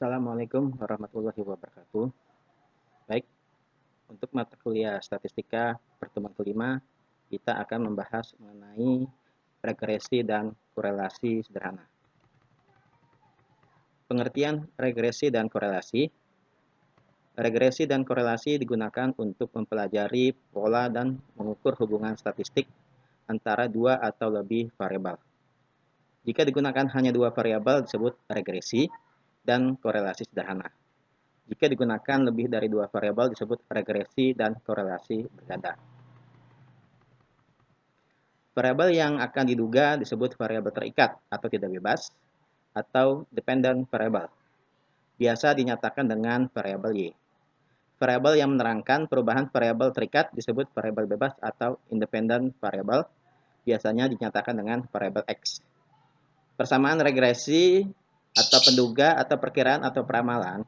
Assalamualaikum warahmatullahi wabarakatuh. Baik, untuk mata kuliah statistika pertemuan kelima, kita akan membahas mengenai regresi dan korelasi sederhana. Pengertian regresi dan korelasi. Regresi dan korelasi digunakan untuk mempelajari pola dan mengukur hubungan statistik antara dua atau lebih variabel. Jika digunakan hanya dua variabel disebut regresi dan korelasi sederhana. Jika digunakan lebih dari dua variabel disebut regresi dan korelasi berganda. Variabel yang akan diduga disebut variabel terikat atau tidak bebas atau dependent variable. Biasa dinyatakan dengan variabel Y. Variabel yang menerangkan perubahan variabel terikat disebut variabel bebas atau independent variable. Biasanya dinyatakan dengan variabel X. Persamaan regresi atau penduga atau perkiraan atau peramalan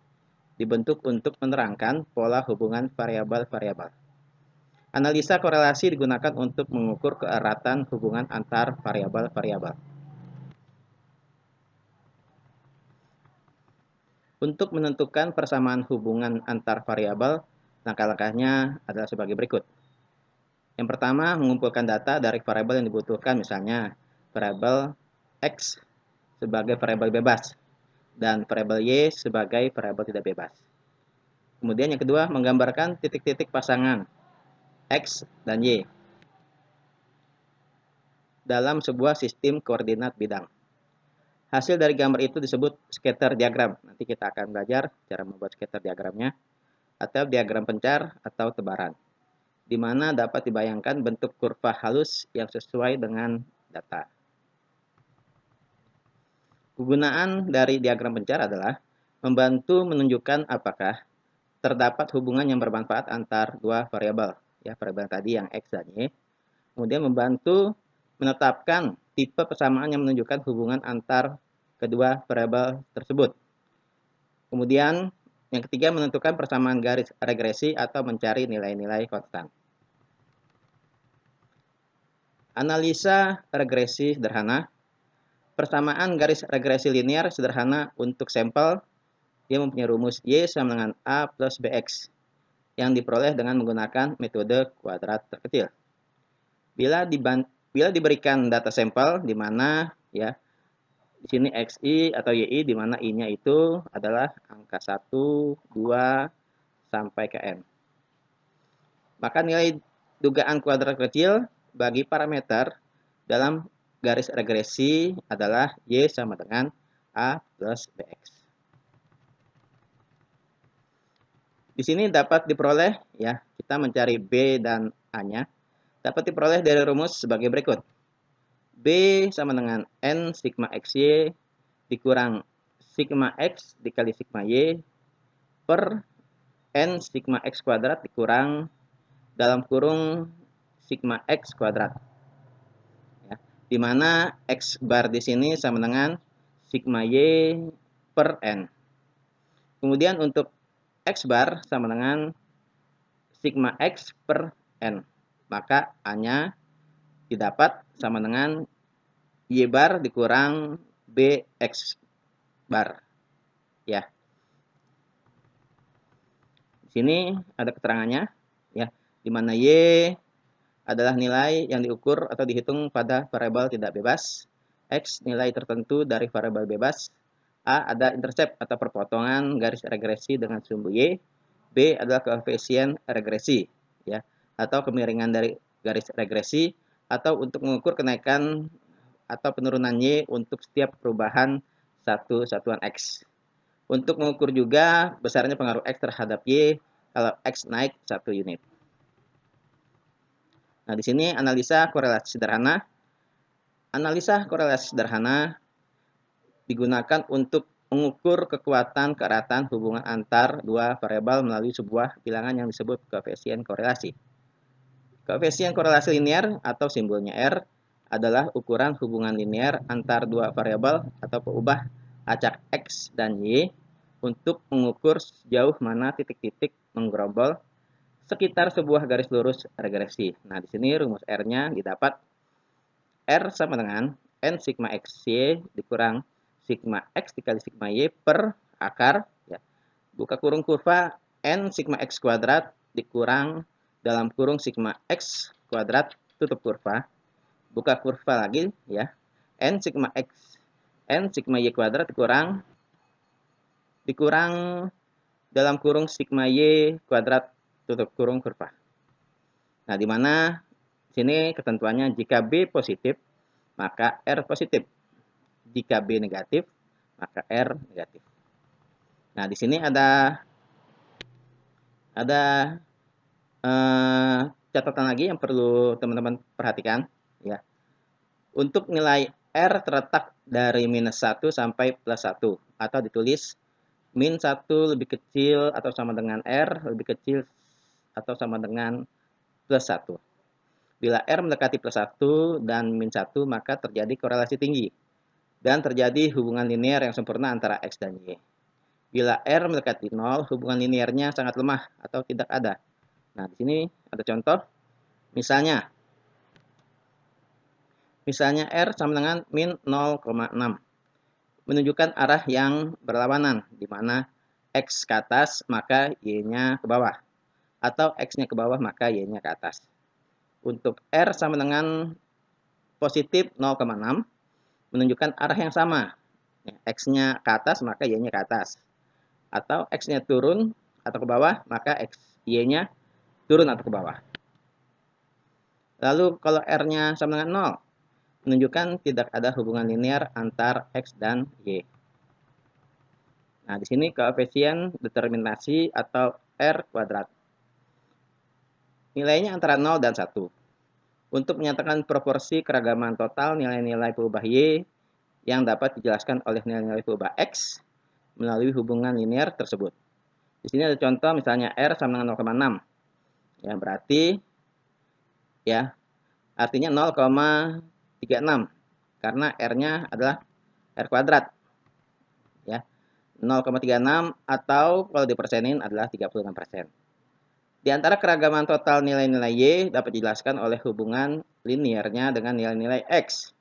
dibentuk untuk menerangkan pola hubungan variabel-variabel. Analisa korelasi digunakan untuk mengukur keeratan hubungan antar variabel-variabel. Untuk menentukan persamaan hubungan antar variabel, langkah-langkahnya adalah sebagai berikut. Yang pertama, mengumpulkan data dari variabel yang dibutuhkan, misalnya variabel X sebagai variabel bebas dan variabel Y sebagai variabel tidak bebas. Kemudian yang kedua, menggambarkan titik-titik pasangan X dan Y dalam sebuah sistem koordinat bidang. Hasil dari gambar itu disebut scatter diagram. Nanti kita akan belajar cara membuat scatter diagramnya, atau diagram pencar atau tebaran, di mana dapat dibayangkan bentuk kurva halus yang sesuai dengan data. Kegunaan dari diagram pencar adalah membantu menunjukkan apakah terdapat hubungan yang bermanfaat antar dua variabel, ya, variabel tadi yang X dan Y. Kemudian membantu menetapkan tipe persamaan yang menunjukkan hubungan antar kedua variabel tersebut. Kemudian yang ketiga, menentukan persamaan garis regresi atau mencari nilai-nilai konstan. Analisa regresi sederhana. Persamaan garis regresi linear sederhana untuk sampel dia mempunyai rumus Y sama dengan A plus BX yang diperoleh dengan menggunakan metode kuadrat terkecil. Bila diberikan data sampel di mana ya di sini XI atau YI di mana I-nya itu adalah angka 1, 2 sampai ke N. Maka nilai dugaan kuadrat kecil bagi parameter dalam garis regresi adalah Y sama dengan A plus BX. Di sini dapat diperoleh, ya, kita mencari B dan A-nya, dapat diperoleh dari rumus sebagai berikut. B sama dengan N sigma XY dikurang sigma X dikali sigma Y per N sigma X kuadrat dikurang dalam kurung sigma X kuadrat. Ya, di mana X bar di sini sama dengan sigma Y per N. Kemudian untuk X bar sama dengan sigma X per N. Maka A-nya didapat sama dengan Y bar dikurang BX bar. Ya. Di sini ada keterangannya, ya, di mana Y adalah nilai yang diukur atau dihitung pada variabel tidak bebas, X nilai tertentu dari variabel bebas, A ada intercept atau perpotongan garis regresi dengan sumbu Y, B adalah koefisien regresi, ya, atau kemiringan dari garis regresi, atau untuk mengukur kenaikan atau penurunan Y untuk setiap perubahan satu satuan X. Untuk mengukur juga besarnya pengaruh X terhadap Y kalau X naik 1 unit. Nah, di sini analisa korelasi sederhana. Analisa korelasi sederhana digunakan untuk mengukur kekuatan keeratan hubungan antar dua variabel melalui sebuah bilangan yang disebut koefisien korelasi. Koefisien korelasi linear atau simbolnya R adalah ukuran hubungan linear antar dua variabel atau peubah acak X dan Y untuk mengukur sejauh mana titik-titik menggerombol sekitar sebuah garis lurus regresi. Nah, di sini rumus R-nya didapat R sama dengan N sigma XY dikurang sigma X dikali sigma Y per akar, ya. Buka kurung kurva N sigma X kuadrat dikurang dalam kurung sigma X kuadrat tutup kurva. Buka kurva lagi, ya. N sigma Y kuadrat dikurang dalam kurung sigma Y kuadrat tutup kurung kurva. Nah, di mana sini ketentuannya jika B positif, maka R positif. Jika B negatif, maka R negatif. Nah, di sini ada catatan lagi yang perlu teman-teman perhatikan, ya. Untuk nilai R terletak dari minus 1 sampai plus 1, atau ditulis min 1 lebih kecil atau sama dengan R, lebih kecil atau sama dengan plus 1. Bila R mendekati plus 1 dan min 1, maka terjadi korelasi tinggi dan terjadi hubungan linear yang sempurna antara X dan Y. Bila R mendekati 0, hubungan linearnya sangat lemah atau tidak ada. Nah, di sini ada contoh. Misalnya R sama dengan min 0,6. Menunjukkan arah yang berlawanan, di mana X ke atas, maka Y-nya ke bawah. Atau X-nya ke bawah, maka Y-nya ke atas. Untuk R sama dengan positif 0,6, menunjukkan arah yang sama. X-nya ke atas, maka Y-nya ke atas. Atau X-nya turun atau ke bawah, maka Y-nya turun atau ke bawah. Lalu kalau R-nya sama dengan 0, menunjukkan tidak ada hubungan linear antar X dan Y. Nah, di sini koefisien determinasi atau R kuadrat. Nilainya antara 0 dan 1. Untuk menyatakan proporsi keragaman total nilai-nilai perubahan Y yang dapat dijelaskan oleh nilai-nilai perubahan X melalui hubungan linear tersebut. Di sini ada contoh, misalnya R sama dengan 0,6. Ya, berarti ya artinya 0,36 karena R-nya adalah R kuadrat. Ya. 0,36 atau kalau dipersenin adalah 36%. Di antara keragaman total nilai-nilai Y dapat dijelaskan oleh hubungan linearnya dengan nilai-nilai X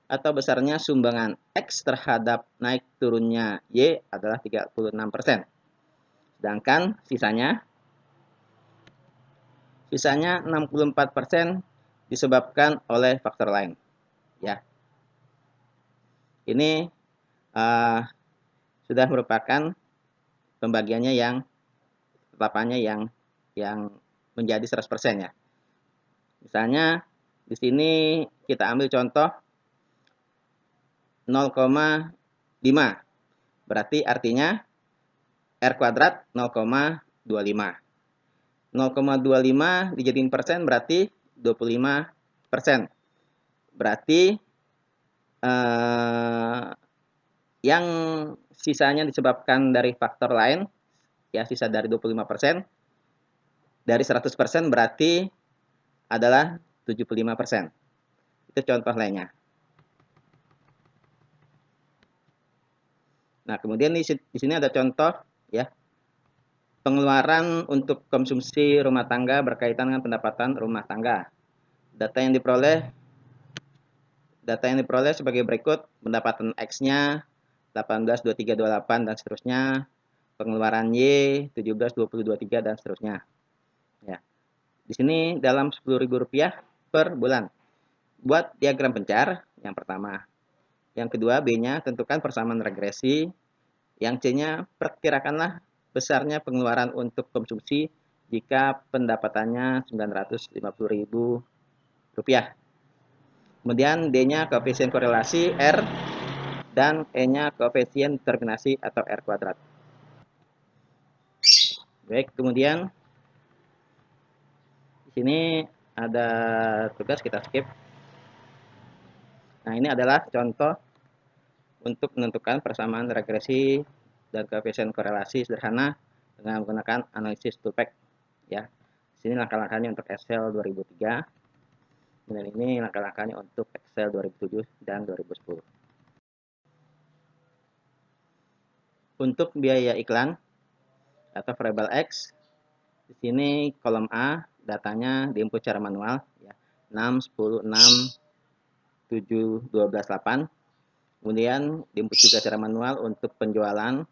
atau besarnya sumbangan X terhadap naik turunnya Y adalah 36%. Sedangkan sisanya 64% disebabkan oleh faktor lain. Ya. Ini sudah merupakan pembagiannya yang tetapannya yang menjadi 100% ya. Misalnya di sini kita ambil contoh 0,5. Berarti artinya R kuadrat 0,25. 0,25 dijadiin persen berarti 25%. Berarti yang sisanya disebabkan dari faktor lain, ya sisa dari 25%, dari 100% berarti adalah 75%. Itu contoh lainnya. Nah, kemudian di sini ada contoh ya. Pengeluaran untuk konsumsi rumah tangga berkaitan dengan pendapatan rumah tangga. Data yang diperoleh sebagai berikut: pendapatan X-nya 18, 23, 28 dan seterusnya, pengeluaran Y 17, 20, 23 dan seterusnya. Ya. Di sini dalam Rp10.000 per bulan. Buat diagram pencar yang pertama. Yang kedua, B-nya tentukan persamaan regresi. Yang C-nya perkirakanlah besarnya pengeluaran untuk konsumsi jika pendapatannya Rp950.000. Kemudian D-nya koefisien korelasi R dan E-nya koefisien determinasi atau R kuadrat. Baik, kemudian di sini ada tugas, kita skip. Nah, ini adalah contoh untuk menentukan persamaan regresi dan koefisien korelasi sederhana dengan menggunakan analisis Tupac. Ya, di sini langkah-langkahnya untuk Excel 2003, dan ini langkah-langkahnya untuk Excel 2007 dan 2010. Untuk biaya iklan atau variable X, di sini kolom A datanya diinput secara manual, ya, 6, 10, 6, 7, 12, 8. Kemudian diinput juga secara manual untuk penjualan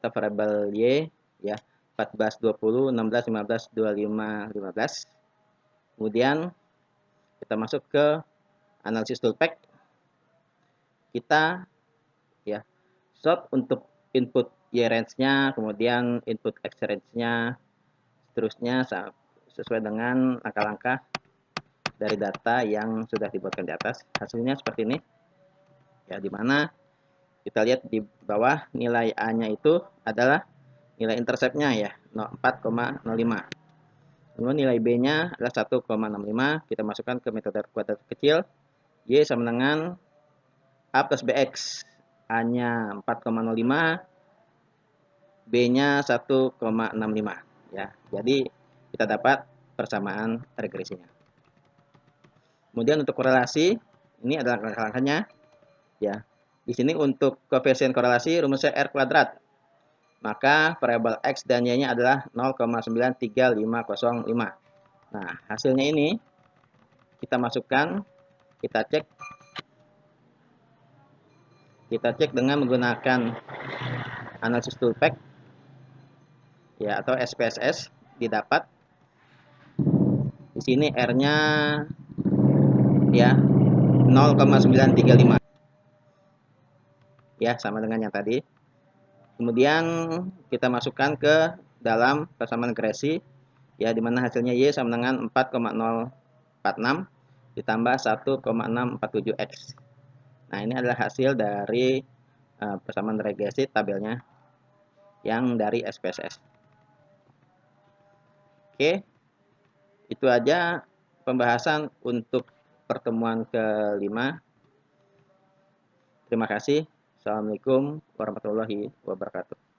atau variabel Y ya 14, 20, 16, 15, 25, 15. Kemudian kita masuk ke analisis toolpath. Kita ya sort untuk input Y range-nya, kemudian input X range-nya, seterusnya sesuai dengan langkah-langkah dari data yang sudah dibuatkan di atas. Hasilnya seperti ini. Ya, di mana kita lihat di bawah nilai A-nya itu adalah nilai intercept-nya ya, 4,05. Kemudian nilai B-nya adalah 1,65. Kita masukkan ke metode kuadrat kecil. Y sama dengan A plus BX. A-nya 4,05, B-nya 1,65 ya. Jadi kita dapat persamaan regresinya. Kemudian untuk korelasi, ini adalah langkah-langkahnya ya. Di sini untuk koefisien korelasi rumusnya R kuadrat. Maka variabel X dan Y-nya adalah 0,93505. Nah, hasilnya ini kita masukkan, kita cek dengan menggunakan analisis toolpath ya atau SPSS. Didapat di sini R-nya ya 0,935 ya, sama dengan yang tadi. Kemudian kita masukkan ke dalam persamaan regresi ya, dimana hasilnya Y sama dengan 4,046 ditambah 1,647X. Nah, ini adalah hasil dari persamaan regresi tabelnya yang dari SPSS. Oke, itu aja pembahasan untuk pertemuan kelima. Terima kasih. Assalamualaikum warahmatullahi wabarakatuh.